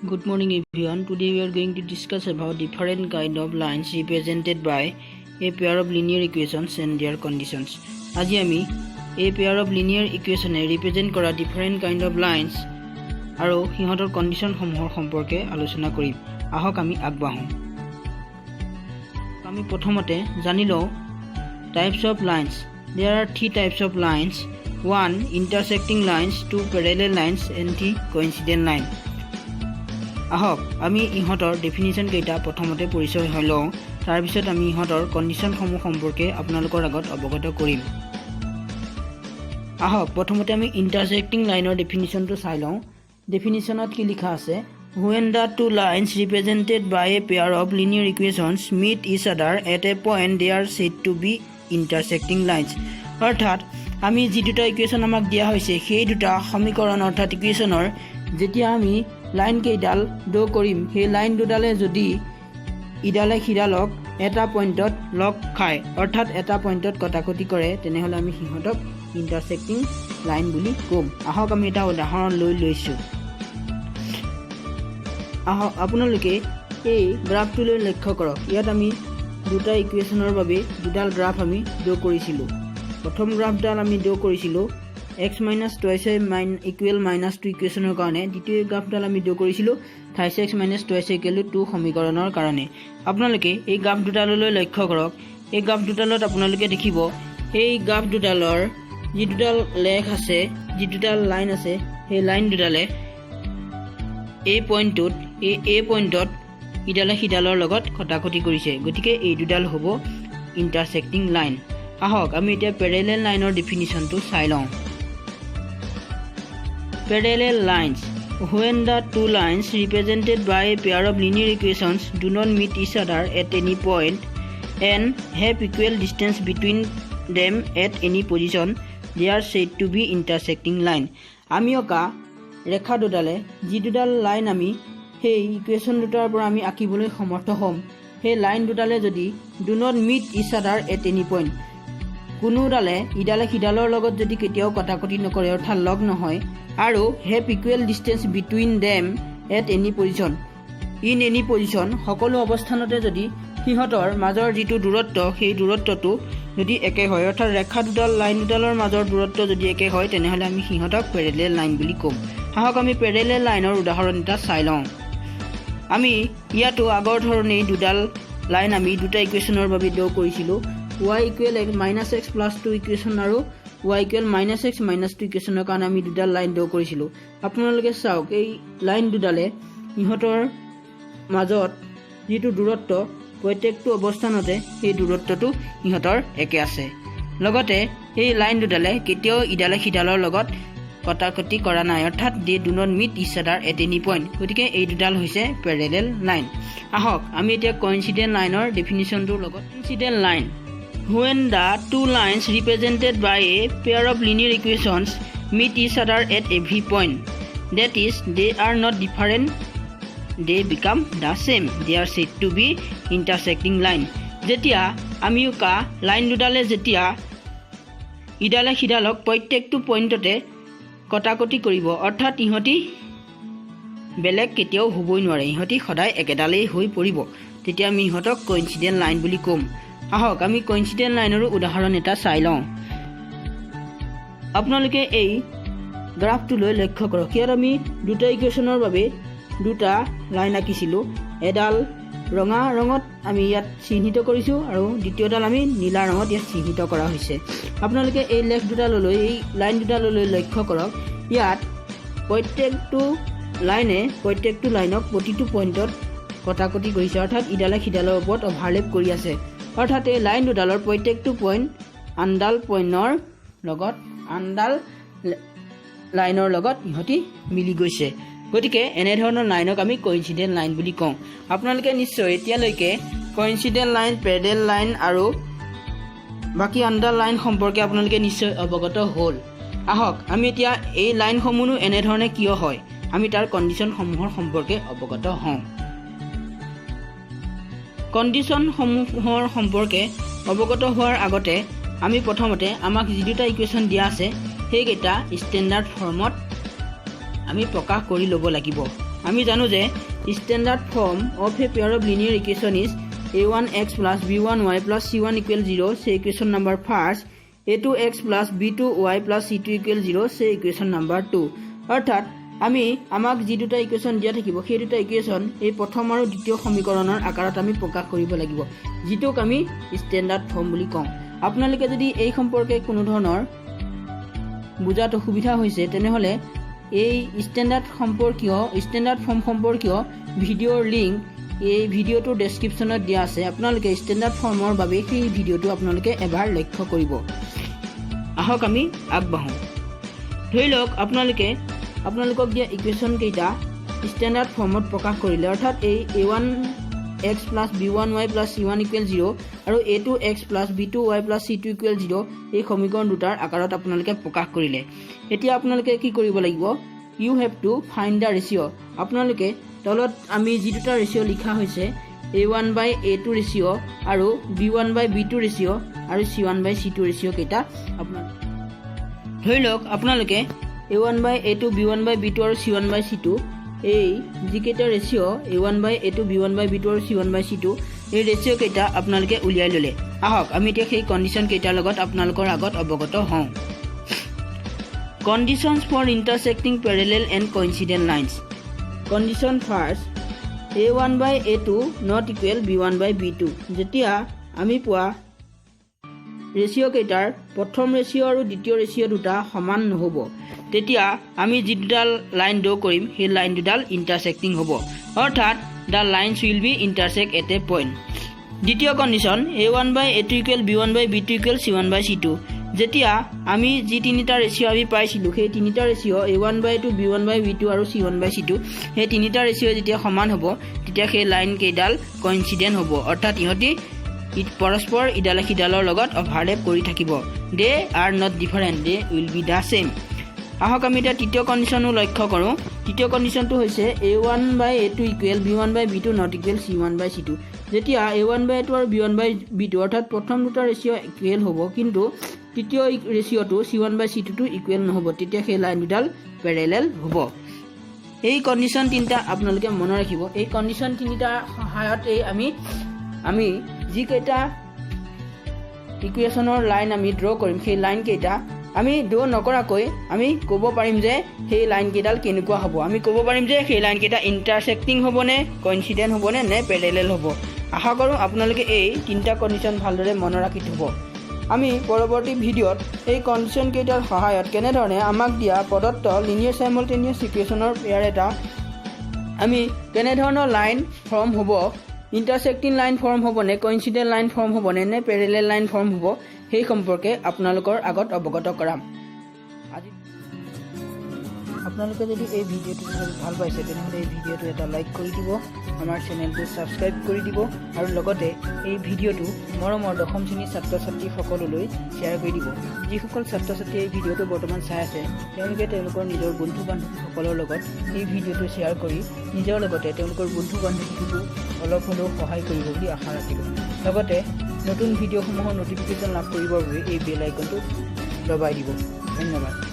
Good morning everyone. Today we are going to discuss about different kind of lines represented by a pair of linear equations and their conditions. Aji ami a pair of linear equation represent kora different kind of lines aro hihotor condition samuhor সম্পর্কে আলোচনা কৰিম. আহক আমি আগবাঢ়ো. আমি প্ৰথমতে জানি লও types of lines. There are three types of lines. 1 intersecting lines, 2 parallel lines and 3 coincident line. আহক আমি ইহতৰ ডেফিনিশন কেইটা প্ৰথমতে পৰিচয় হৈ লওঁ তাৰ পিছত আমি ইহতৰ কন্ডিশন সমূহ সম্পৰ্কে আপোনালোকৰ আগত অৱগত কৰিম আহক প্ৰথমতে আমি ইন্টাৰসেক্টিং লাইনৰ ডেফিনিশনটো চাই লওঁ ডেফিনিশনত কি লিখা আছে when the two lines represented by a pair of linear equations meet each other at a point they are said to be intersecting lines অৰ্থাৎ আমি যি দুটা ইকুৱেচন আমাক দিয়া হৈছে সেই দুটা সমীকৰণ অৰ্থাৎ ইকুৱেচনৰ যেতিয়া আমি লাইন কেইডাল ড্ৰ কৰিম সেই লাইন দুডালে যদি ইডালে সিডালক এটা পইণ্টত লগ খায় অৰ্থাৎ এটা পইণ্টত কটাকটি কৰে তেনেহলে আমি সিহঁতক ইন্টাৰসেক্টিং লাইন বুলি কম আহক আমি এটা উদাহৰণ লৈছো আহক আপোনালোকে এই গ্ৰাফটোলৈ লক্ষ্য কৰক ইয়াত আমি দুটা ইকুৱেচনৰ বাবে দুডাল গ্ৰাফ আমি ড্ৰ কৰিছিলো প্ৰথম গ্ৰাফডাল আমি ড্ৰ কৰিছিলো x minus twice equal minus 2 ইকুৱেচনৰ কাৰণে দ্বিতীয় গ্ৰাফডাল আমি ড্ৰ কৰিছিলো thrice x minus twice equal 2 সমীকৰণৰ কাৰণে আপোনালোকে এই গ্ৰাফ দুডাললৈ লক্ষ্য কৰক এই গ্ৰাফ দুডালত আপোনালোকে দেখিব এই গ্ৰাফ দুডালৰ যি দুডাল লেখ আছে যি দুডাল লাইন আছে সেই লাইন দুডালে এই পইণ্টত ইডালে সিডালৰ লগত কটাকটি কৰিছে গতিকে এই দুডাল হ'ব ইন্টাৰসেক্টিং লাইন আহক আমি এতিয়া প্যাৰেলেল লাইনৰ ডেফিনিশনটো চাই লওঁ Parallel lines. When the two lines represented by a pair of linear equations do not meet each other at any point and have equal distance between them at any position, they are said to be intersecting line. আমি অকা ৰেখা দুডালে যি দুডাল line আমি সেই ইকুৱেচন দুটাৰ পৰা আমি আঁকিবলৈ সমৰ্থ হ'ম সেই লাইন দুডালে যদি do not meet each other at any point কোনো ডালে ইডালে সিডালৰ লগত যদি কেতিয়াও কটাকটি নকৰে অৰ্থাৎ লগ নহয় আৰু have equal distance between them at any position in any position সকলো অৱস্থানতে যদি সিহঁতৰ মাজৰ যিটো দূৰত্ব সেই দূৰত্বটো যদি একে হয় অৰ্থাৎ ৰেখা দুডাল লাইন দুডালৰ মাজৰ দূৰত্ব যদি একে হয় তেনেহলে আমি সিহঁতক প্যাৰেলেল লাইন বুলি কম আহক আমি প্যাৰেলেল লাইনৰ উদাহৰণ এটা চাই লওঁ আমি ইয়াতো আগৰ ধৰণে দুডাল লাইন আমি দুটা ইকুৱেচনৰ বাবে ড্ৰ কৰিছিলো y equal minus x plus 2 ইকুৱেচন আৰু y equal minus x minus 2 ইকুৱেচনৰ কাৰণে আমি দুডাল লাইন ড্ৰ কৰিছিলো আপোনালোকে চাওক এই লাইন দুডালে ইহঁতৰ মাজত যিটো দূৰত্ব প্ৰত্যেকটো অৱস্থানতে সেই দূৰত্বটো ইহঁতৰ একে আছে লগতে এই লাইন দুডালে কেতিয়াও ইডালে সিডালৰ লগত কটাকটি কৰা নাই অৰ্থাৎ they do not meet each other at any point গতিকে এই দুডাল হৈছে প্যাৰেলেল লাইন আহক আমি এতিয়া কোইনসিডেন্ট লাইনৰ ডেফিনিশনটোৰ লগত coincident line When the two lines represented by a pair of linear equations meet each other at every point, that is, they are not different, they become the same. They are said to be intersecting line. যেতিয়া আমি উকা line দুডালে যেতিয়া ইডালে সিডালক প্ৰত্যেকটো পইণ্টতে কটাকটি কৰিব অৰ্থাৎ ইহঁতি বেলেগ কেতিয়াও হ'বই নোৱাৰে ইহঁতি সদায় একেডালেই হৈ পৰিব তেতিয়া আমি ইহঁতক কোইনসিডেন্ট লাইন বুলি ক'ম আহক আমি কোইনসিডেন্ট লাইনৰ উদাহৰণ এটা চাই লওঁ আপোনালোকে এই গ্ৰাফটোলৈ লক্ষ্য কৰক ইয়াত আমি দুটা ইকুৱেচনৰ বাবে দুটা লাইন আঁকিছিলো এডাল ৰঙা ৰঙত আমি ইয়াত চিহ্নিত কৰিছো আৰু দ্বিতীয়ডাল আমি নীলা ৰঙত ইয়াত চিহ্নিত কৰা হৈছে আপোনালোকে এই লেখ দুডাললৈ এই লাইন দুডাললৈ লক্ষ্য কৰক ইয়াত প্ৰত্যেকটো লাইনক প্ৰতিটো পইণ্টত কটাকটি কৰিছে অৰ্থাৎ ইডালে সিডালৰ ওপৰত অভাৰলেপ কৰি আছে অৰ্থাৎ এই লাইন দুডালৰ প্ৰত্যেকটো পইণ্ট আনডাল লাইনৰ লগত ইহঁতি মিলি গৈছে গতিকে এনে ধৰণৰ লাইনক আমি কোইনসিডেন্ট লাইন বুলি কওঁ আপোনালোকে নিশ্চয় এতিয়ালৈকে কোইনসিডেন্ট লাইন প্যাৰেলেল লাইন আৰু বাকি আনডাল লাইন সম্পৰ্কে আপোনালোকে নিশ্চয় অৱগত হ'ল আহক আমি এতিয়া এই লাইনসমূহনো এনে ধৰণে কিয় হয় আমি তাৰ কন্ডিশন সমূহৰ সম্পৰ্কে অৱগত হওঁ কন্ডিশন সমূহৰ সম্পৰ্কে অৱগত হোৱাৰ আগতে আমি প্ৰথমতে আমাক যি দুটা ইকুৱেচন দিয়া আছে সেইকেইটা ষ্টেণ্ডাৰ্ড ফৰ্মত আমি প্ৰকাশ কৰি ল'ব লাগিব আমি জানো যে standard form of a pair of linear equation is a1x plus b1y plus c1 equal 0 say equation number first a2x plus b2y plus c2 equal 0 say equation number 2 অর্থাৎ আমি আমাক যি দুটা ইকুয়েশন দিয়া থাকিব সেই দুটা ইকুয়েশন এই প্ৰথম আৰু দ্বিতীয় সমীকৰণৰ আকাৰত আমি প্ৰকাশ কৰিব লাগিব যিটোক আমি স্ট্যান্ডাৰ্ড ফৰ্ম বুলি কওঁ আপোনালোকে যদি এই সম্পৰ্কে কোনো ধৰণৰ বুজাত অসুবিধা হৈছে তেনেহলে এই স্ট্যান্ডাৰ্ড ফৰ্ম সম্পৰ্কীয় ভিডিঅ'ৰ লিংক এই ভিডিঅ'টোৰ ডেসক্ৰিপশ্যনত দিয়া আছে আপোনালোকে স্ট্যান্ডাৰ্ড ফৰ্মৰ বাবে সেই ভিডিঅ'টো আপোনালোকে এবাৰ লক্ষ্য কৰিব আহক আমি আগবাঢ়ো ধৰি লওক আপোনালোকক দিয়া ইকুয়েশন কেইটা স্ট্যান্ডাৰ্ড ফৰ্মত প্ৰকাশ কৰিলে অৰ্থাৎ এই a1x plus b1y plus c1 equal 0 আৰু a2x plus b2y plus c2 equal 0 এই সমীকৰণ দুটাৰ আকাৰত আপোনালোকে প্ৰকাশ কৰিলে এতিয়া আপোনালোকে কি কৰিব লাগিব you have to find the ratio আপোনালোকে তলত আমি যি দুটা ৰেশিও লিখা হৈছে a1/a2 ৰেশিও আৰু b1/b2 ৰেশিও আৰু c1/c2 ৰেশিও কেইটা আপোনালোকে ধৰি লওক আপোনালোকে a1/a2 b1/b2 আৰু c1/c2 এই যি কেইটা ৰেশিও a1/a2 b1/b2 আৰু c1/c2 এই ৰেশিও কেইটা আপোনালোকে উলিয়াই ললে আহক আমি এতিয়া সেই কন্ডিশন কেইটাৰ লগত আপোনালোকৰ আগত অৱগত হওঁ Conditions for intersecting parallel and coincident lines. Condition first, a1/a2 not equal b1/b2. যেতিয়া আমি পোৱা ৰেশিও কেইটাৰ প্ৰথম ৰেশিও আৰু দ্বিতীয় ৰেশিও দুটা সমান নহব তেতিয়া আমি যিডাল লাইন ড্ৰ কৰিম সেই লাইন দুডাল ইন্টাৰসেক্টিং হ'ব অৰ্থাৎ the lines will be intersect at a point. দ্বিতীয় condition a1/a2 equal b1/b2 equal c1/c2. যেতিয়া আমি যি তিনিটা ৰেশিও আমি পাইছিলো সেই তিনিটা ৰেশিও a1/2 b1/b2 আৰু c1/c2 সেই তিনিটা ৰেশিও যেতিয়া সমান হ'ব তেতিয়া সেই লাইন কেইডাল কোইনসিডেন্ট হ'ব অৰ্থাৎ ইহতি পৰস্পৰ ইডালে সিডালৰ লগত ওভাৰলেপ কৰি থাকিব they are not different they will be the same আহক আমি এটা তৃতীয় কন্ডিশনো লক্ষ্য কৰো তৃতীয় কন্ডিশনটো হৈছে a1/a2 equal b1/b2 not equal c1/c2 যেতিয়া a1/a2 আৰু b1/b2 অৰ্থাৎ প্ৰথম দুটা ৰেশিও ইকুৱেল হ'ব কিন্তু তৃতীয় ৰেশিওটো c1/c2 টো ইকুৱেল নহব তেতিয়া সেই লাইন দুডাল প্যাৰেলেল হ'ব এই কন্ডিশন তিনটা আপোনালোকে মনত ৰাখিব এই কন্ডিশন তিনিটা সহায়ত এই আমি যি কেইটা ইকুৱেশনৰ লাইন আমি ড্ৰ কৰিম সেই লাইন কেইটা আমি ড্ৰ নকৰাকৈ আমি ক'ব পাৰিম যে সেই লাইন কেইডাল কেনেকুৱা হ'ব আমি ক'ব পাৰিম যে সেই লাইন কেইটা ইন্টাৰসেক্টিং হ'ব নে কোইনসিডেন্ট হ'ব নে প্যাৰেলেল হ'ব আশা কৰোঁ আপোনালোকে এই তিনটা কন্ডিশন ভালদৰে মনত ৰাখি থব আমি পৰৱৰ্তী ভিডিঅ'ত এই কন্ডিশন কেইটাৰ সহায়ত কেনেধৰণে আমাক দিয়া প্ৰদত্ত লিনিয়াৰ সাইমultaneous ইকুৱেশনৰ পেয়াৰ এটা আমি কেনেধৰণৰ লাইন ফৰ্ম হ'ব ইন্টাৰসেক্টিং লাইন ফৰ্ম হ'ব নে কোইনসিডেন্ট লাইন ফৰ্ম হ'ব নে প্যাৰেলেল লাইন ফৰ্ম হ'ব সেই সম্পৰ্কে আপোনালোকৰ আগত অৱগত কৰাম আপোনালোকে যদি এই ভিডিঅ'টো ভাল পাইছে তেনেহ'লে এই ভিডিঅ'টো এটা লাইক কৰি দিব আমাৰ চেনেলটো সাবস্ক্ৰাইব কৰি দিব আৰু লগতে এই ভিডিঅ'টো মৰমৰ দশম শ্ৰেণীৰ ছাত্ৰ-ছাত্ৰী সকললৈ শ্বেয়াৰ কৰি দিব যিসকল ছাত্ৰ-ছাত্ৰী এই ভিডিঅ'টো বৰ্তমান চাই আছে তেওঁলোকে তেওঁলোকৰ নিজৰ বন্ধু-বান্ধৱীসকলৰ লগত এই ভিডিঅ'টো শ্বেয়াৰ কৰি নিজৰ লগতে তেওঁলোকৰ বন্ধু-বান্ধৱীকো অলপ হ'লেও সহায় কৰিব বুলি আশা ৰাখিলোঁ লগতে নতুন ভিডিঅ'সমূহৰ নটিফিকেশ্যন লাভ কৰিবৰ বাবে এই বেল আইকনটো দবাই দিব ধন্যবাদ